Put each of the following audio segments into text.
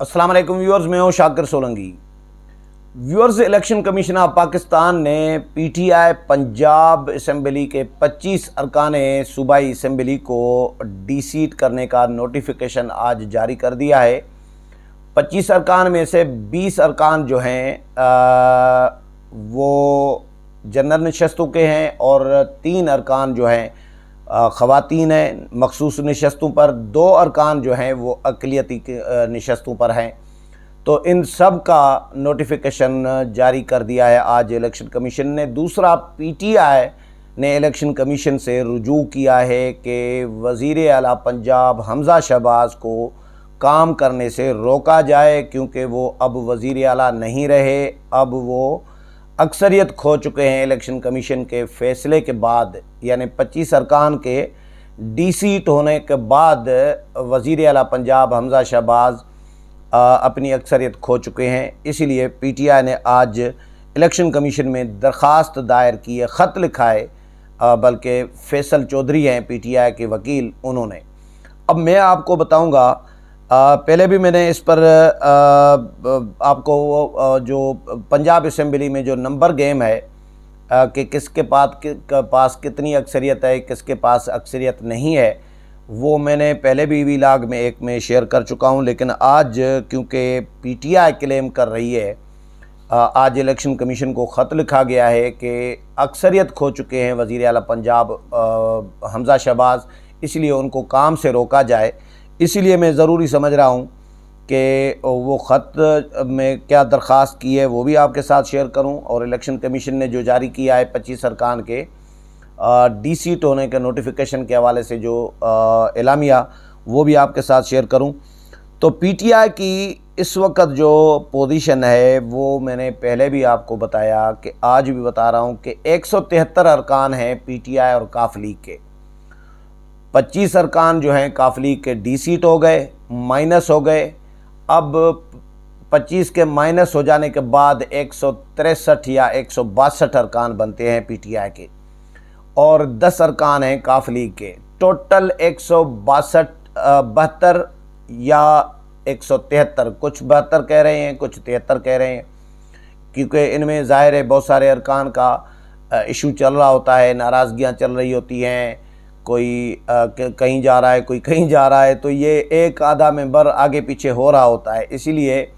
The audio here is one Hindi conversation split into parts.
अस्सलाम वालेकुम व्यूअर्स, मैं हूं Shakir Solanki. Viewers, election commission of Pakistan ने पीटीआई पंजाब असम्बली के 25 अरकान सूबाई असम्बली को डी-सीट करने का नोटिफिकेशन आज जारी कर दिया है। 25 अरकान में से 20 अरकान जो हैं वो जनरल नशस्तों के हैं और 3 अरकान जो हैं ख़वातीन हैं मखसूस नशस्तों पर, 2 अरकान जो हैं वो अक़लियती नशस्तों पर हैं। तो इन सब का नोटिफिकेशन जारी कर दिया है आज इलेक्शन कमीशन ने। दूसरा, पीटीआई ने इलेक्शन कमीशन से रुजू किया है कि वज़ीर आला पंजाब हमज़ा शहबाज़ को काम करने से रोका जाए, क्योंकि वो अब वज़ीर आला नहीं रहे, अब वो अक्सरियत खो चुके हैं इलेक्शन कमीशन के फ़ैसले के बाद। यानी 25 अरकान के डी-सीट होने के बाद वज़ीर आला पंजाब हमज़ा शहबाज़ अपनी अक्सरियत खो चुके हैं। इसीलिए पीटीआई ने आज इलेक्शन कमीशन में दरख्वास्त दायर की है, ख़त लिखा है, बल्कि फैसल चौधरी हैं पीटीआई के वकील, उन्होंने। अब मैं आपको बताऊंगा, पहले भी मैंने इस पर आपको जो पंजाब असम्बली में जो नंबर गेम है कि किसके पास कितनी अक्सरियत है, किसके पास अक्सरियत नहीं है, वो मैंने पहले भी व्लॉग में एक में शेयर कर चुका हूं। लेकिन आज क्योंकि पीटीआई क्लेम कर रही है, आज इलेक्शन कमीशन को ख़त लिखा गया है कि अक्सरियत खो चुके हैं वज़ीर आला पंजाब हमज़ा शहबाज़, इसलिए उनको काम से रोका जाए। इसीलिए मैं ज़रूरी समझ रहा हूँ कि वो ख़त में क्या दरख्वास्त की है वो भी आपके साथ शेयर करूँ, और इलेक्शन कमीशन ने जो जारी किया है 25 अरकान के डी-सीट होने के नोटिफिकेशन के हवाले से जो एलामिया, वो भी आपके साथ शेयर करूँ। तो पीटीआई की इस वक्त जो पोजीशन है वो मैंने पहले भी आपको बताया कि आज भी बता रहा हूँ कि 173 अरकान हैं पीटीआई और काफ लीग के। 25 अरकान जो हैं काफ लीग के डी-सीट हो गए, माइनस हो गए। अब 25 के माइनस हो जाने के बाद 163 या 162 अरकान बनते हैं पीटीआई के, और 10 अरकान हैं काफ लीग के। टोटल 162 या 173, कुछ 72 कह रहे हैं, कुछ 73 कह रहे हैं, क्योंकि इनमें ज़ाहिर है बहुत सारे अरकान का इशू चल रहा होता है, नाराज़गियाँ चल रही होती हैं, कोई कहीं जा रहा है, कोई कहीं जा रहा है, तो ये एक आधा मेंबर आगे पीछे हो रहा होता है। इसीलिए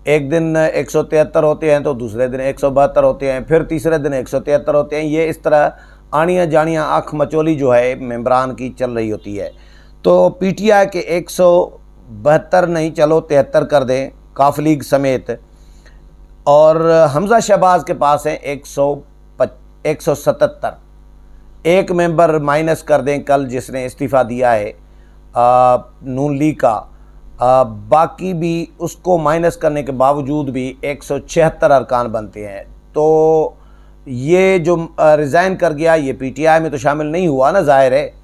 एक दिन 173 होते हैं तो दूसरे दिन 172 होते हैं, फिर तीसरे दिन 173 होते हैं। ये इस तरह आनियाँ जानियाँ आँख मचोली जो है मेंबरान की चल रही होती है। तो पीटीआई के 172 नहीं, चलो 73 कर दें काफ लीग समेत, और हमज़ा शहबाज़ के पास हैं 177। एक मेंबर माइनस कर दें कल जिसने इस्तीफ़ा दिया है नून लीग का, बाकी भी उसको माइनस करने के बावजूद भी 176 अरकान बनते हैं। तो ये जो रिज़ाइन कर गया ये पीटीआई में तो शामिल नहीं हुआ ना, ज़ाहिर है।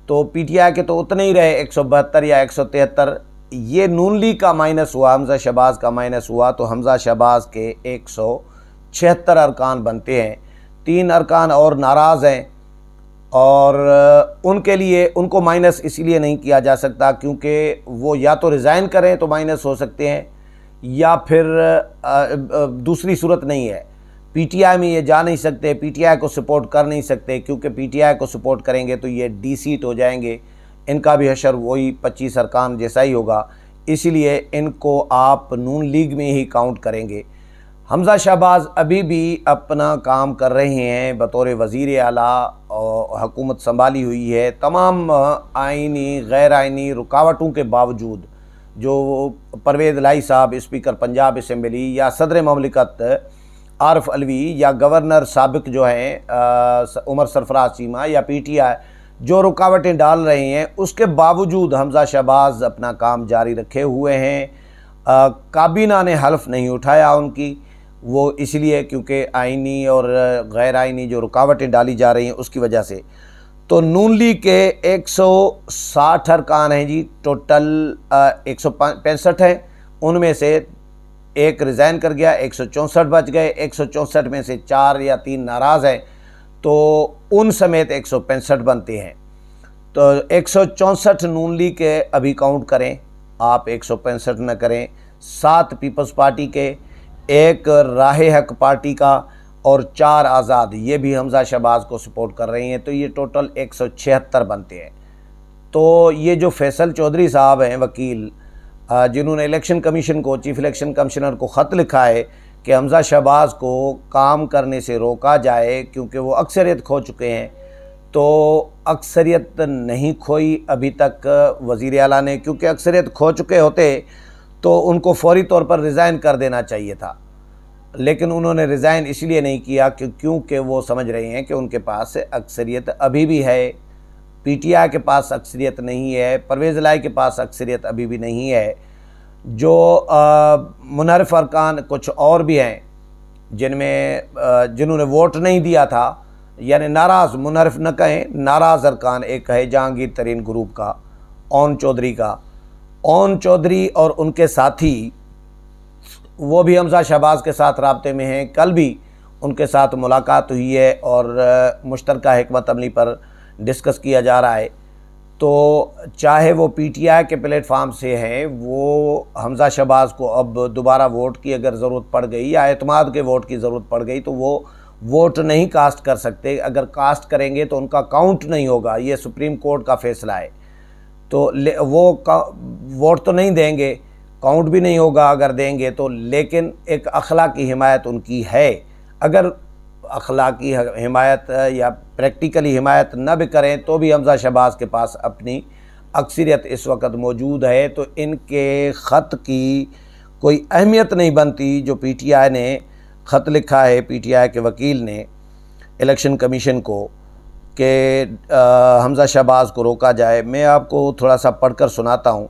तो पीटीआई के तो उतने ही रहे 172 या 173। ये नून लीग का माइनस हुआ, हमज़ा शहबाज़ का माइनस हुआ, तो हमज़ा शहबाज़ के 176 अरकान बनते हैं। 3 अरकान और नाराज़ हैं, और उनके लिए उनको माइनस इसलिए नहीं किया जा सकता क्योंकि वो या तो रिज़ाइन करें तो माइनस हो सकते हैं, या फिर दूसरी सूरत नहीं है। पीटीआई में ये जा नहीं सकते, पीटीआई को सपोर्ट कर नहीं सकते, क्योंकि पीटीआई को सपोर्ट करेंगे तो ये डी-सीट हो जाएंगे, इनका भी हशर वही 25 अरकान जैसा ही होगा। इसीलिए इनको आप नून लीग में ही काउंट करेंगे। हमज़ा शहबाज़ अभी भी अपना काम कर रहे हैं बतौर वज़ीर आला, और हुकूमत संभाली हुई है। तमाम आइनी गैर आइनी रुकावटों के बावजूद जो परवेज़ लाई साहब स्पीकर पंजाब असम्बली, या सदर ममलिकत आरिफ अलवी, या गवर्नर साबिक जो हैं उमर सरफराज चीमा, या पीटीआई जो रुकावटें डाल रहे हैं, उसके बावजूद हमज़ा शहबाज़ अपना काम जारी रखे हुए हैं। काबीना ने हल्फ नहीं उठाया उनकी, वो इसलिए क्योंकि आइनी और गैर आइनी जो रुकावटें डाली जा रही हैं उसकी वजह से। तो नून लीग के 160 अरकान हैं जी, टोटल 165 हैं, उनमें से एक रिज़ाइन कर गया, 164 बच गए। 164 में से 4 या 3 नाराज़ हैं, तो उन समेत 165 बनते हैं। तो 164 नून लीग के अभी काउंट करें आप 165 न करें, 7 पीपल्स पार्टी के, 1 राहे हक पार्टी का और 4 आज़ाद, ये भी हमज़ा शहबाज को सपोर्ट कर रही हैं, तो ये टोटल 176 बनते हैं। तो ये जो फैसल चौधरी साहब हैं वकील, जिन्होंने इलेक्शन कमीशन को, चीफ इलेक्शन कमिश्नर को ख़त लिखा है कि हमज़ा शहबाज को काम करने से रोका जाए क्योंकि वो अक्सरियत खो चुके हैं, तो अक्सरियत नहीं खोई अभी तक वज़ीर आला ने, क्योंकि अक्सरियत खो चुके होते तो उनको फौरी तौर पर रिज़ाइन कर देना चाहिए था, लेकिन उन्होंने रिज़ाइन इसलिए नहीं किया क्योंकि वो समझ रहे हैं कि उनके पास अक्सरियत अभी भी है, पीटीआई के पास अक्सरियत नहीं है, परवेज़ इलाही के पास अक्सरियत अभी भी नहीं है। जो मुनहरिफ अरकान कुछ और भी हैं जिन्होंने वोट नहीं दिया था, यानी नाराज़, मुनहरिफ न कहें, नाराज़ अरकान, एक है जहांगीर तरीन ग्रुप का ओन चौधरी का, ओन चौधरी और उनके साथी, वो भी हमज़ा शहबाज के साथ राब्ते में हैं। कल भी उनके साथ मुलाकात हुई है और मुश्तरका हिकमत अमली पर डिस्कस किया जा रहा है। तो चाहे वो पीटीआई के प्लेटफार्म से हैं, वो हमज़ा शहबाज को अब दोबारा वोट की अगर ज़रूरत पड़ गई या एतमाद के वोट की ज़रूरत पड़ गई तो वो वोट नहीं कास्ट कर सकते। अगर कास्ट करेंगे तो उनका काउंट नहीं होगा, ये सुप्रीम कोर्ट का फैसला है। तो वो वोट तो नहीं देंगे, काउंट भी नहीं होगा अगर देंगे तो, लेकिन एक अखलाकी हिमायत उनकी है। अगर अखलाकी हिमायत या प्रैक्टिकली हिमायत न भी करें तो भी हमज़ा शहबाज के पास अपनी अक्सरियत इस वक्त मौजूद है, तो इनके ख़त की कोई अहमियत नहीं बनती। जो पीटीआई ने ख़त लिखा है, पीटीआई के वकील ने इलेक्शन कमीशन को कि हमज़ा शहबाज को रोका जाए, मैं आपको थोड़ा सा पढ़कर सुनाता हूँ।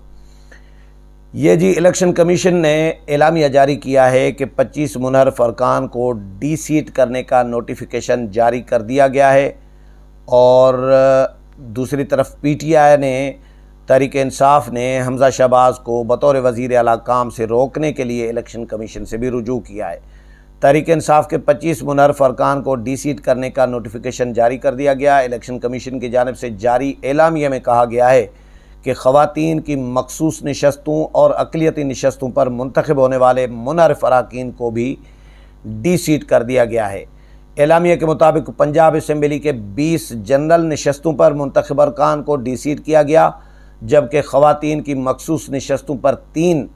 ये जी इलेक्शन कमीशन ने एलामिया जारी किया है कि 25 मुनहरिफ अरकान को डी-सीट करने का नोटिफिकेशन जारी कर दिया गया है, और दूसरी तरफ पीटीआई ने, तहरीक इंसाफ ने हमज़ा शहबाज को बतौर वज़ीर आला काम से रोकने के लिए इलेक्शन कमीशन से भी रुजू किया है। तहरीक इंसाफ के 25 मुनहरिफ अरकान को डी-सीट करने का नोटिफिकेशन जारी कर दिया गया। इलेक्शन कमीशन की जानिब से जारी एलामिया में कहा गया है कि ख़वातीन की मखसूस नशस्तों और अक़लियती नशस्तों पर मुंतखब होने वाले मुनहरिफ अरकान को भी डी-सीट कर दिया गया है। एलामिया के मुताबिक पंजाब असम्बली के 20 जनरल नशस्तों पर मुंतखब अरकान को डी-सीट किया गया, जबकि ख़वातीन की मखसूस नशस्तों पर 3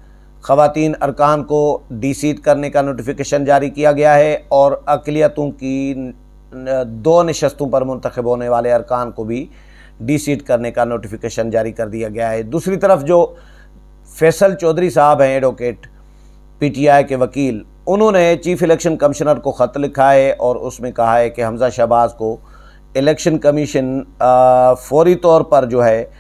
ख़वातीन अरकान को डी-सीट करने का नोटिफिकेशन जारी किया गया है, और अक़लियतों की 2 नशस्तों पर मुंतखब होने वाले अरकान को भी डी-सीट करने का नोटिफिकेशन जारी कर दिया गया है। दूसरी तरफ जो फैसल चौधरी साहब हैं, एडवोकेट, पीटीआई के वकील, उन्होंने चीफ इलेक्शन कमिश्नर को ख़त लिखा है और उसमें कहा है कि हमज़ा शहबाज को इलेक्शन कमीशन फौरी तौर पर जो है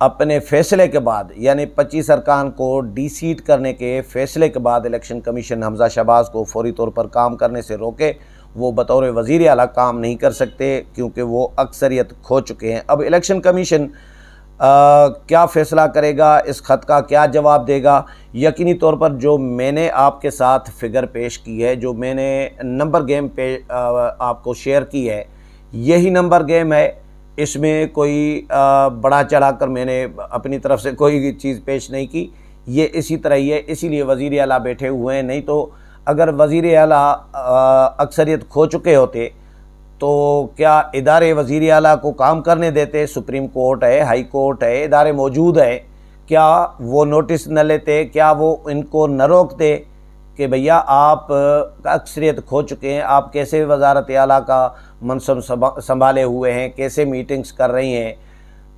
अपने फ़ैसले के बाद, यानी 25 अरकान को डी-सीट करने के फ़ैसले के बाद इलेक्शन कमीशन हमज़ा शहबाज को फौरी तौर पर काम करने से रोके। वो बतौर वज़ीर आला काम नहीं कर सकते क्योंकि वो अक्सरियत खो चुके हैं। अब इलेक्शन कमीशन क्या फ़ैसला करेगा, इस ख़त का क्या जवाब देगा? यकीनी तौर पर जो मैंने आपके साथ फ़िगर पेश की है, जो मैंने नंबर गेम पे आपको शेयर की है, यही नंबर गेम है। इसमें कोई बड़ा चढ़ाकर मैंने अपनी तरफ से कोई चीज़ पेश नहीं की, ये इसी तरह ही है। इसीलिए वज़ीर आला बैठे हुए हैं। नहीं तो अगर वज़ीर आला अक्सरियत खो चुके होते तो क्या इदारे वज़ीर आला को काम करने देते? सुप्रीम कोर्ट है, हाई कोर्ट है, इदारे मौजूद हैं, क्या वो नोटिस न लेते? क्या वो इनको न रोकते कि भैया आप अक्सरियत खो चुके हैं, आप कैसे वज़ारत आला का मनसब संभाले हुए हैं, कैसे मीटिंग्स कर रही हैं?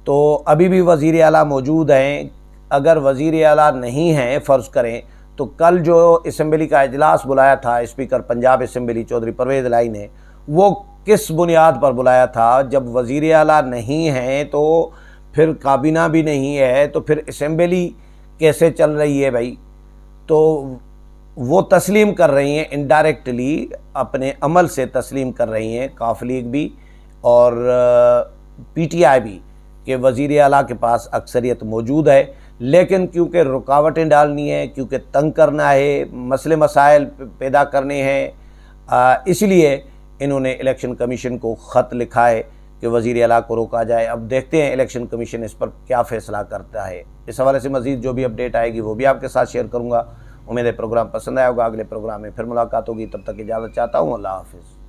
तो अभी भी वज़ीर आला मौजूद हैं। अगर वज़ीर आला नहीं हैं, फ़र्ज़ करें, तो कल जो असम्बली का इजलास बुलाया था स्पीकर पंजाब असम्बली चौधरी परवेज़ इलाही ने, वो किस बुनियाद पर बुलाया था? जब वज़ीर आला नहीं हैं तो फिर काबीना भी नहीं है, तो फिर असम्बली कैसे चल रही है भाई? तो वो तस्लीम कर रही हैं, इनडायरेक्टली अपने अमल से तस्लीम कर रही हैं, काफ लीग भी और पीटीआई भी, कि वज़ीर आला के पास अक्सरियत मौजूद है। लेकिन क्योंकि रुकावटें डालनी है, क्योंकि तंग करना है, मसले मसाइल पैदा करने हैं, इसलिए इन्होंने इलेक्शन कमीशन को ख़त लिखा है कि वज़ीर आला को रोका जाए। अब देखते हैं इलेक्शन कमीशन इस पर क्या फ़ैसला करता है। इस हवाले से मज़ीद जो भी अपडेट आएगी वो भी आपके साथ शेयर करूँगा। उम्मीद है प्रोग्राम पसंद आया होगा। अगले प्रोग्राम में फिर मुलाकात होगी, तब तक इजाज़त चाहता हूँ। अल्लाह हाफ़िज़।